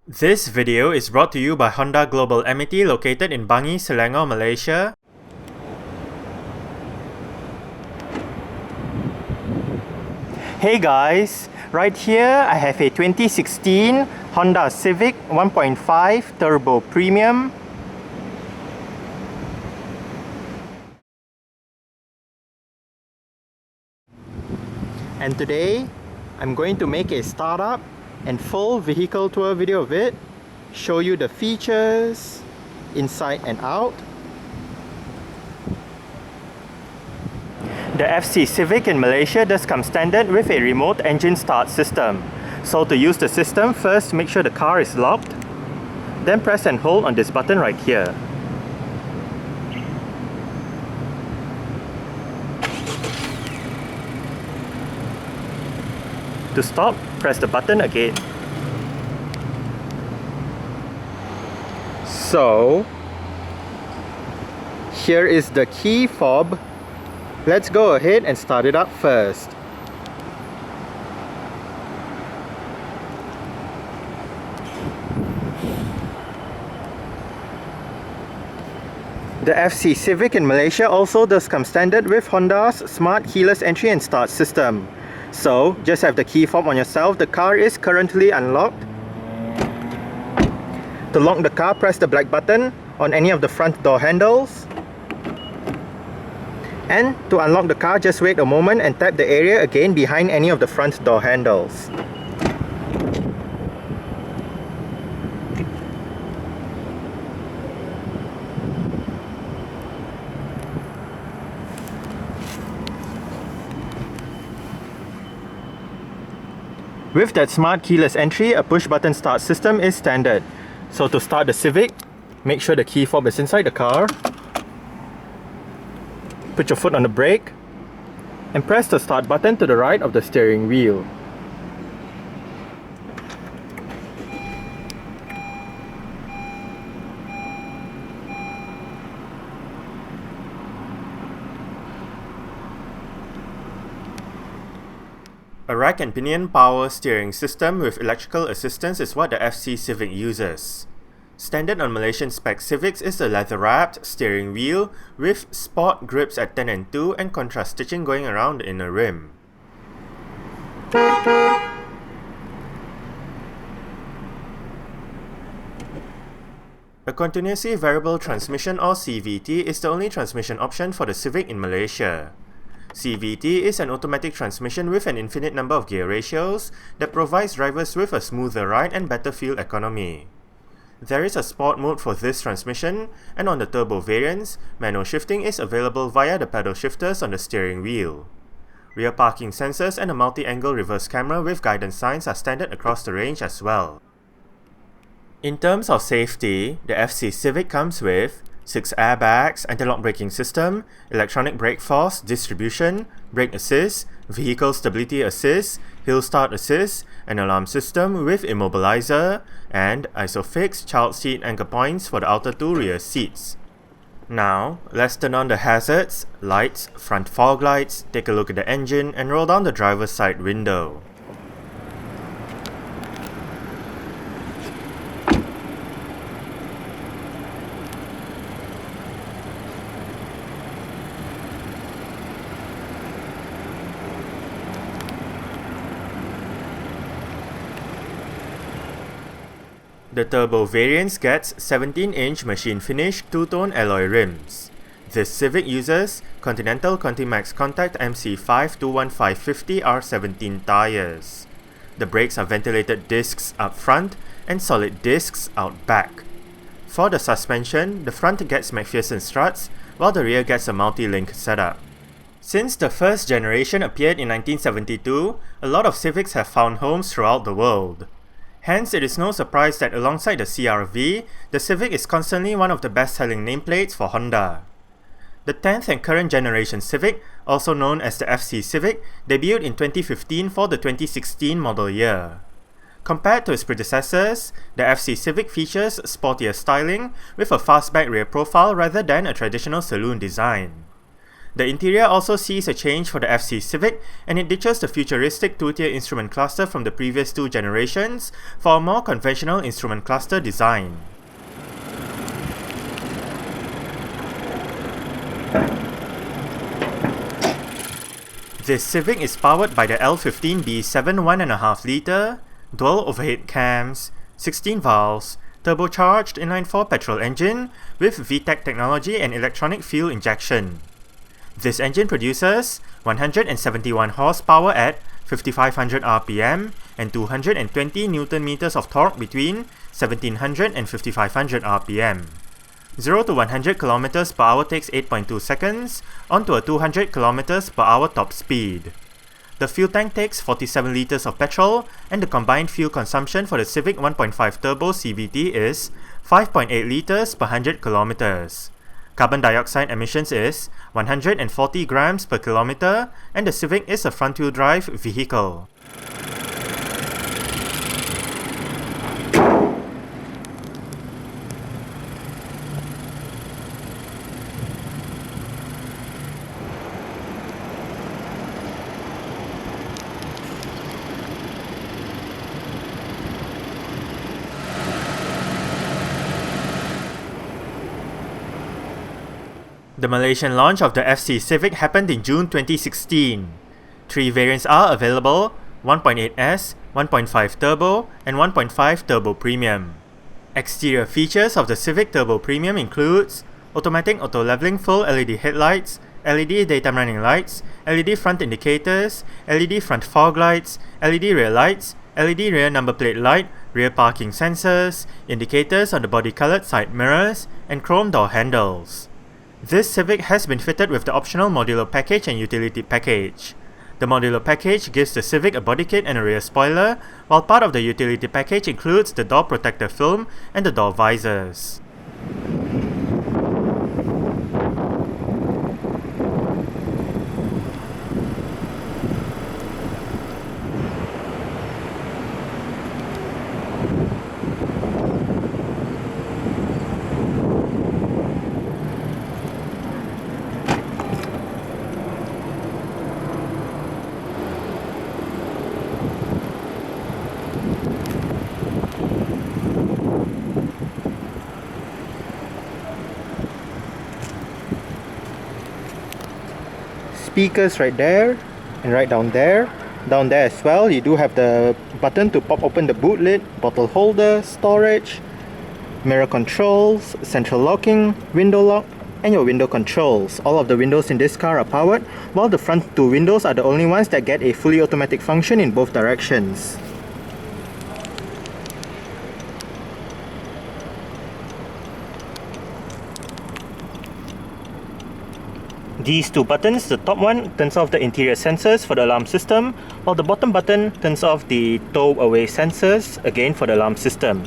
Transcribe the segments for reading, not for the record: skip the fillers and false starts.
This video is brought to you by Honda Global MET located in Bangi, Selangor, Malaysia. Hey guys, right here I have a 2016 Honda Civic 1.5 Turbo Premium. And today I'm going to make a startup and full vehicle tour video of it, show you the features inside and out. The FC Civic in Malaysia does come standard with a remote engine start system. So to use the system, first make sure the car is locked, then press and hold on this button right here. To stop, press the button again. So, here is the key fob. Let's go ahead and start it up first. The FC Civic in Malaysia also does come standard with Honda's smart keyless entry and start system. So, just have the key fob on yourself. The car is currently unlocked. To lock the car, press the black button on any of the front door handles. And to unlock the car, just wait a moment and tap the area again behind any of the front door handles. With that smart keyless entry, a push button start system is standard. So to start the Civic, make sure the key fob is inside the car. Put your foot on the brake and press the start button to the right of the steering wheel. A rack and pinion power steering system with electrical assistance is what the FC Civic uses. Standard on Malaysian-spec Civics is the leather-wrapped steering wheel with sport grips at 10 and 2 and contrast stitching going around the inner rim. A continuously variable transmission or CVT is the only transmission option for the Civic in Malaysia. CVT is an automatic transmission with an infinite number of gear ratios that provides drivers with a smoother ride and better fuel economy. There is a sport mode for this transmission, and on the turbo variants, manual shifting is available via the pedal shifters on the steering wheel. Rear parking sensors and a multi-angle reverse camera with guidance signs are standard across the range as well. In terms of safety, the FC Civic comes with 6 airbags, anti-lock braking system, electronic brake force distribution, brake assist, vehicle stability assist, hill start assist, an alarm system with immobilizer, and ISOFIX child seat anchor points for the outer 2 rear seats. Now, let's turn on the hazards, lights, front fog lights, take a look at the engine, and roll down the driver's side window. The turbo variants gets 17-inch machine-finish two-tone alloy rims. This Civic uses Continental Contimax Contact MC5 215/50 R17 tyres. The brakes are ventilated discs up front and solid discs out back. For the suspension, the front gets McPherson struts, while the rear gets a multi-link setup. Since the first generation appeared in 1972, a lot of Civics have found homes throughout the world. Hence, it is no surprise that alongside the CR-V, the Civic is constantly one of the best-selling nameplates for Honda. The 10th and current generation Civic, also known as the FC Civic, debuted in 2015 for the 2016 model year. Compared to its predecessors, the FC Civic features sportier styling with a fastback rear profile rather than a traditional saloon design. The interior also sees a change for the FC Civic, and it ditches the futuristic two-tier instrument cluster from the previous two generations for a more conventional instrument cluster design. This Civic is powered by the L15B7 1.5 litre, dual overhead cams, 16 valves, turbocharged inline-4 petrol engine with VTEC technology and electronic fuel injection. This engine produces 171 horsepower at 5500 RPM and 220 Nm of torque between 1700 and 5500 RPM. 0 to 100 km per hour takes 8.2 seconds onto a 200 km per hour top speed. The fuel tank takes 47 litres of petrol, and the combined fuel consumption for the Civic 1.5 Turbo CVT is 5.8 litres per 100 km. Carbon dioxide emissions is 140 grams per kilometre, and the Civic is a front-wheel drive vehicle. The Malaysian launch of the FC Civic happened in June 2016. Three variants are available: 1.8S, 1.5 Turbo, and 1.5 Turbo Premium. Exterior features of the Civic Turbo Premium includes automatic auto-leveling full LED headlights, LED daytime running lights, LED front indicators, LED front fog lights, LED rear lights, LED rear number plate light, rear parking sensors, indicators on the body-coloured side mirrors, and chrome door handles. This Civic has been fitted with the optional modular package and utility package. The modular package gives the Civic a body kit and a rear spoiler, while part of the utility package includes the door protector film and the door visors. Speakers right there and right down there. Down there as well, you do have the button to pop open the boot lid, bottle holder, storage, mirror controls, central locking, window lock, and your window controls. All of the windows in this car are powered, while the front two windows are the only ones that get a fully automatic function in both directions. These two buttons, the top one turns off the interior sensors for the alarm system, while the bottom button turns off the tow away sensors, again for the alarm system.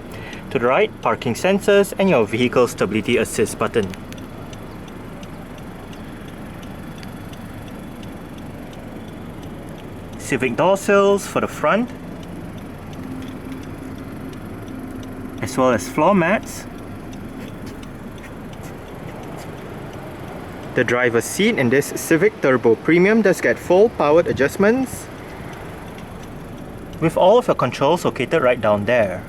To the right, parking sensors and your vehicle stability assist button. Civic door sills for the front, as well as floor mats. The driver's seat in this Civic Turbo Premium does get full powered adjustments, with all of your controls located right down there.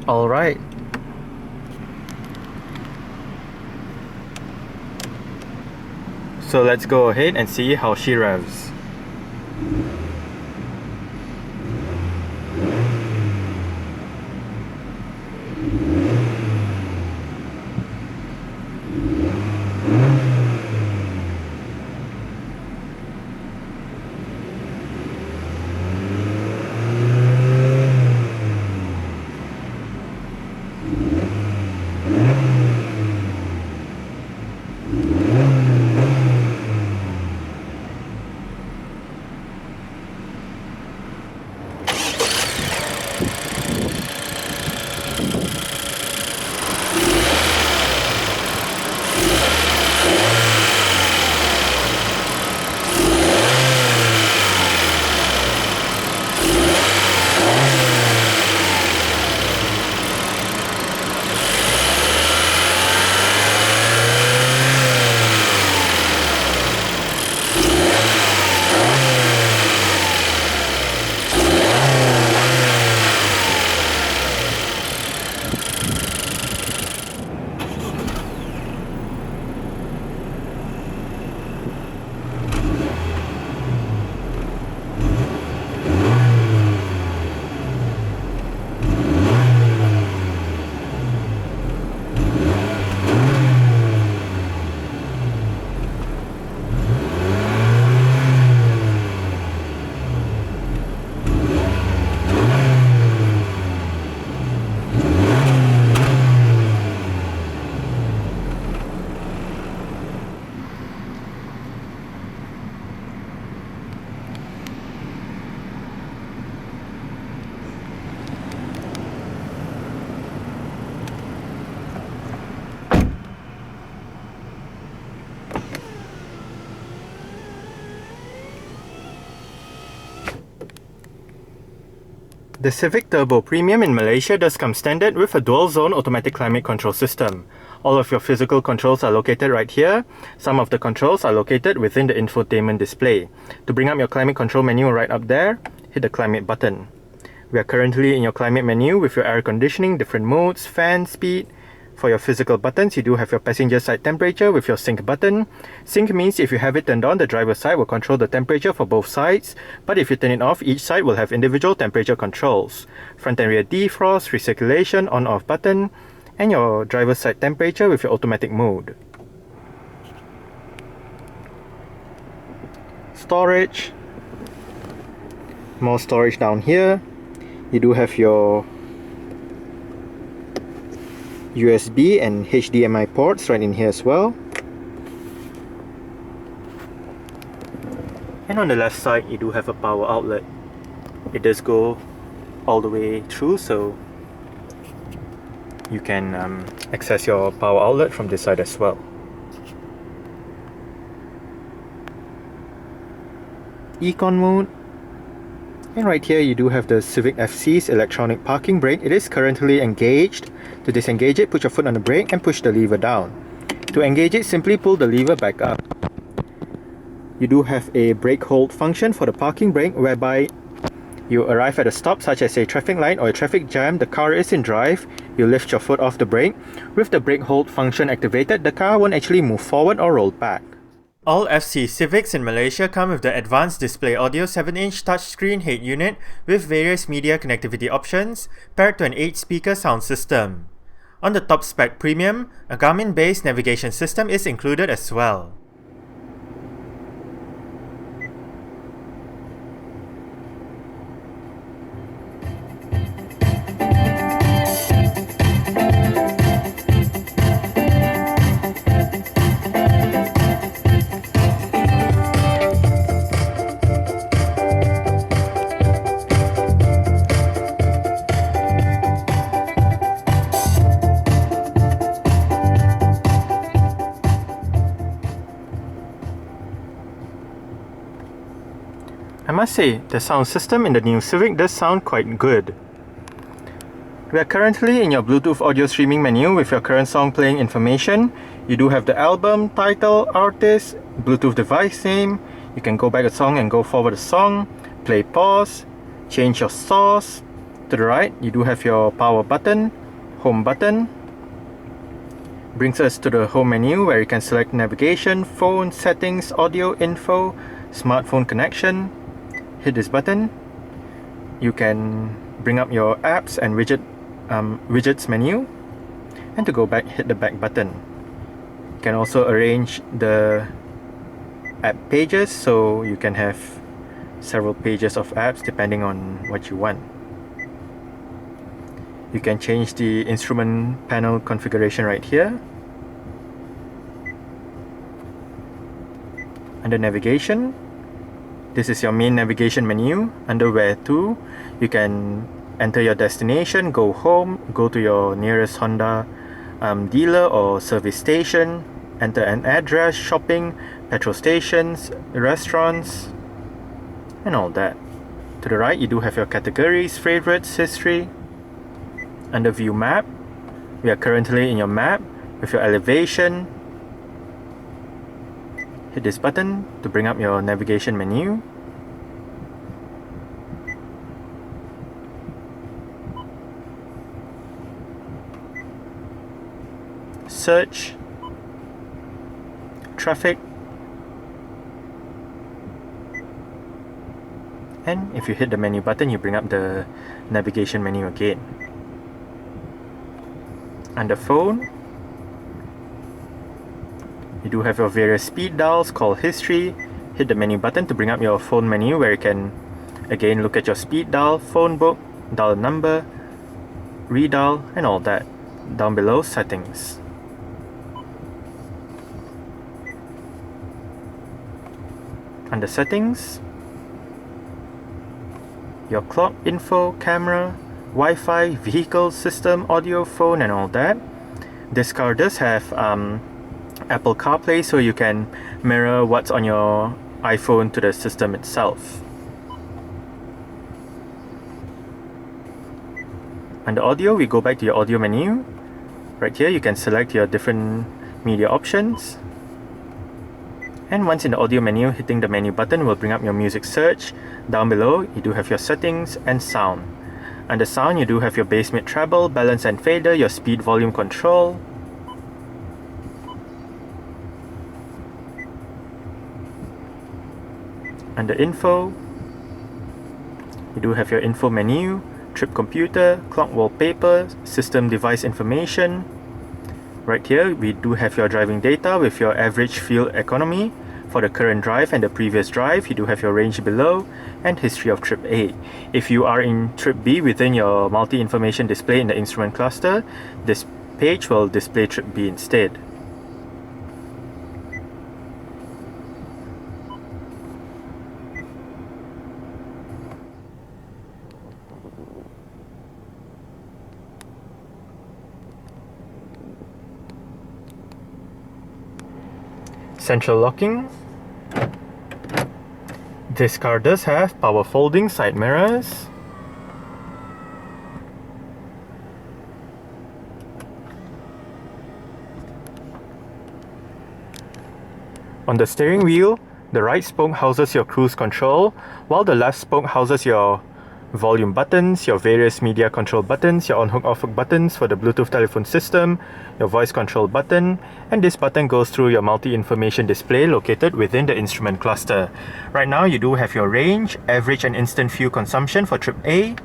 Alright. So let's go ahead and see how she revs. The Civic Turbo Premium in Malaysia does come standard with a dual-zone automatic climate control system. All of your physical controls are located right here. Some of the controls are located within the infotainment display. To bring up your climate control menu right up there, hit the climate button. We are currently in your climate menu with your air conditioning, different modes, fan speed. For your physical buttons, you do have your passenger side temperature with your sync button. Sync means if you have it turned on, the driver's side will control the temperature for both sides, but if you turn it off, each side will have individual temperature controls. Front and rear defrost, recirculation, on-off button, and your driver's side temperature with your automatic mode. Storage. More storage down here. You do have your USB and HDMI ports right in here as well. And on the left side you do have a power outlet. It does go all the way through, so you can access your power outlet from this side as well. Econ mode. And right here you do have the Civic FC's electronic parking brake. It is currently engaged. To disengage it, put your foot on the brake and push the lever down. To engage it, simply pull the lever back up. You do have a brake hold function for the parking brake, whereby you arrive at a stop such as a traffic light or a traffic jam, the car is in drive, you lift your foot off the brake. With the brake hold function activated, the car won't actually move forward or roll back. All FC Civics in Malaysia come with the Advanced Display Audio 7-inch touchscreen head unit with various media connectivity options paired to an 8-speaker sound system. On the top spec Premium, a Garmin-based navigation system is included as well. I must say, the sound system in the new Civic does sound quite good. We are currently in your Bluetooth audio streaming menu with your current song playing information. You do have the album, title, artist, Bluetooth device name. You can go back a song and go forward a song, play pause, change your source. To the right, you do have your power button, home button. Brings us to the home menu where you can select navigation, phone, settings, audio info, smartphone connection. Hit this button. You can bring up your apps and widgets menu, and to go back, hit the back button. You can also arrange the app pages, so you can have several pages of apps depending on what you want. You can change the instrument panel configuration right here. Under navigation, this is your main navigation menu. Under where to, you can enter your destination, go home, go to your nearest Honda dealer or service station, enter an address, shopping, petrol stations, restaurants, and all that. To the right, you do have your categories, favorites, history. Under view map, we are currently in your map with your elevation. Hit this button to bring up your navigation menu. Search, traffic, and if you hit the menu button, you bring up the navigation menu again. Under phone, you do have your various speed dials called history. Hit the menu button to bring up your phone menu where you can again look at your speed dial, phone book, dial number, redial, and all that. Down below, settings. Under settings, your clock info, camera, Wi-Fi, vehicle system, audio, phone, and all that. This car does have Apple Carplay, so you can mirror what's on your iPhone to the system itself. Under audio, we go back to your audio menu. Right here, you can select your different media options. And once in the audio menu, hitting the menu button will bring up your music search. Down below, you do have your settings and sound. Under sound, you do have your bass, mid, treble, balance and fader, your speed, volume control. Under info, you do have your info menu, trip computer, clock wallpaper, system device information. Right here, we do have your driving data with your average fuel economy for the current drive and the previous drive. You do have your range below and history of trip A. If you are in trip B within your multi-information display in the instrument cluster, this page will display trip B instead. Central locking. This car does have power folding side mirrors. On the steering wheel, the right spoke houses your cruise control, while the left spoke houses your volume buttons, your various media control buttons, your on-hook off-hook buttons for the Bluetooth telephone system, your voice control button, and this button goes through your multi-information display located within the instrument cluster. Right now you do have your range, average and instant fuel consumption for trip A,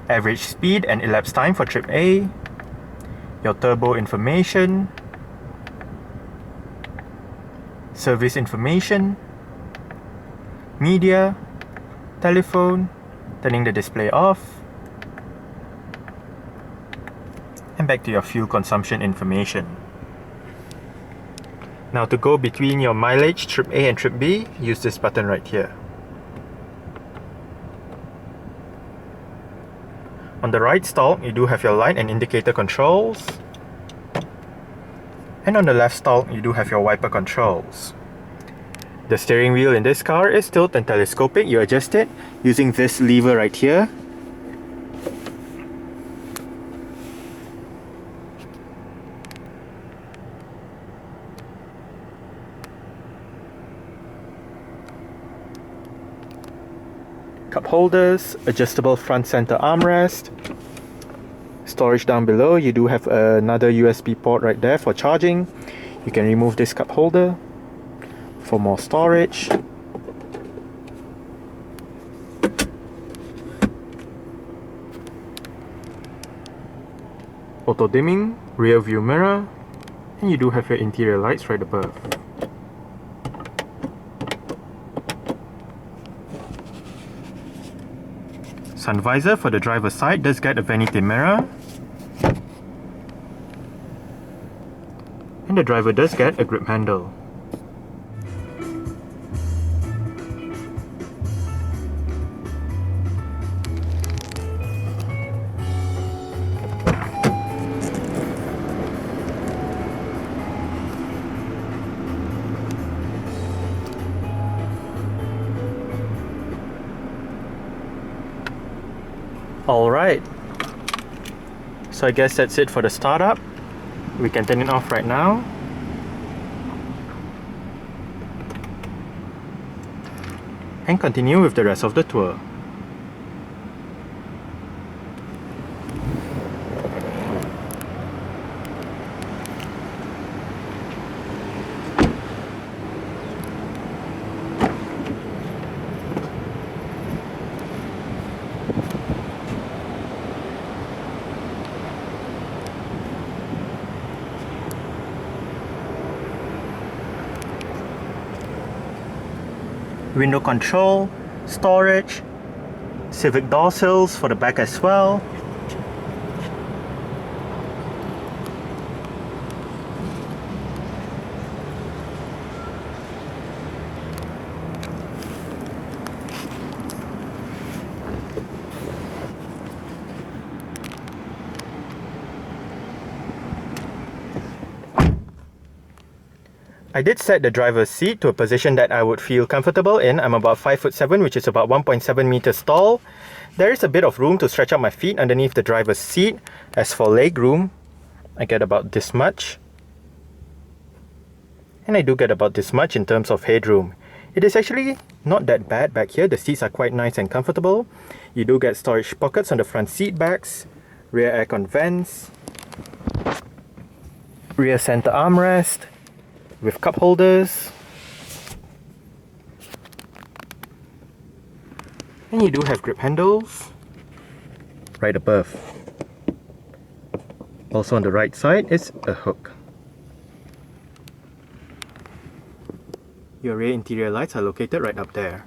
average speed and elapsed time for trip A, your turbo information, service information, media, telephone, turning the display off, and back to your fuel consumption information. Now to go between your mileage, trip A and trip B, use this button right here. On the right stalk, you do have your light and indicator controls. And on the left stalk, you do have your wiper controls. The steering wheel in this car is tilt and telescopic. You adjust it using this lever right here. Cup holders, adjustable front center armrest. Storage down below, you do have another USB port right there for charging. You can remove this cup holder for more storage. Auto dimming, rear view mirror, and you do have your interior lights right above. Sun visor for the driver's side does get a vanity mirror, and the driver does get a grip handle. Alright, so I guess that's it for the startup. We can turn it off right now. And continue with the rest of the tour. Window control, storage, Civic door sills for the back as well. I did set the driver's seat to a position that I would feel comfortable in. I'm about 5'7", which is about 1.7 meters tall. There is a bit of room to stretch out my feet underneath the driver's seat. As for leg room, I get about this much. And I do get about this much in terms of headroom. It is actually not that bad back here. The seats are quite nice and comfortable. You do get storage pockets on the front seat backs, rear aircon vents, rear center armrest with cup holders. And you do have grip handles right above. Also on the right side is a hook. Your rear interior lights are located right up there.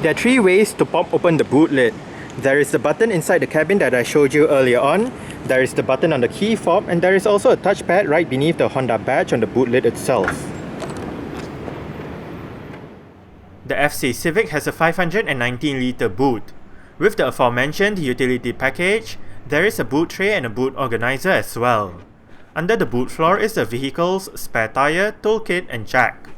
There are three ways to pop open the boot lid. There is the button inside the cabin that I showed you earlier on. There is the button on the key fob, and there is also a touchpad right beneath the Honda badge on the boot lid itself. The FC Civic has a 519-litre boot. With the aforementioned utility package, there is a boot tray and a boot organizer as well. Under the boot floor is the vehicle's spare tyre, toolkit and jack.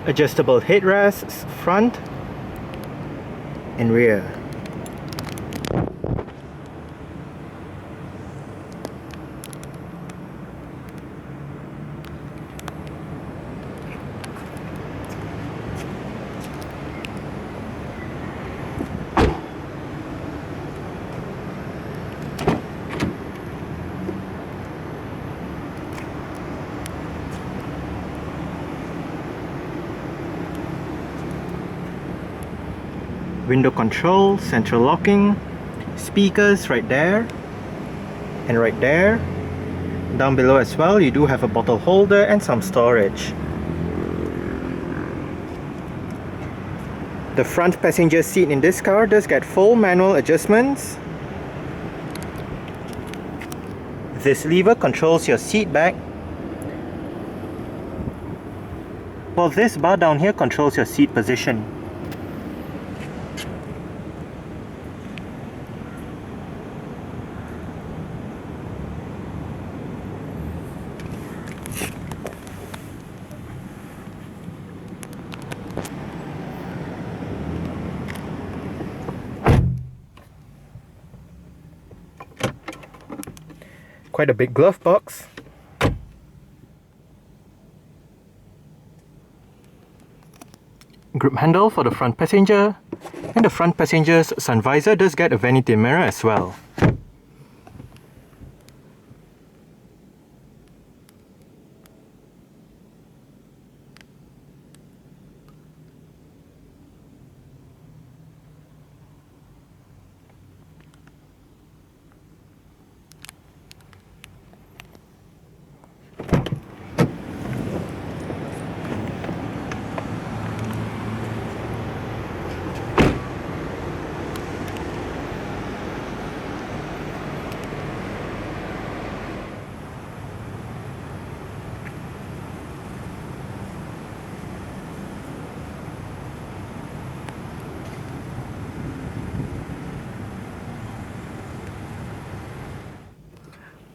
Adjustable headrests, front and rear. Window control, central locking, speakers right there and right there. Down below as well, you do have a bottle holder and some storage. The front passenger seat in this car does get full manual adjustments. This lever controls your seat back, while this bar down here controls your seat position. Quite a big glove box. Grip handle for the front passenger, and the front passenger's sun visor does get a vanity mirror as well.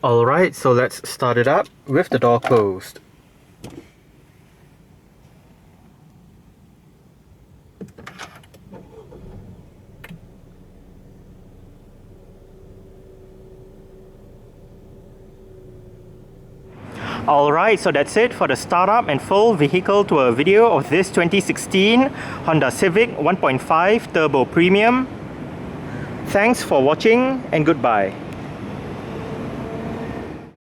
Alright, so let's start it up with the door closed. Alright, so that's it for the startup and full vehicle tour video of this 2016 Honda Civic 1.5 Turbo Premium. Thanks for watching and goodbye.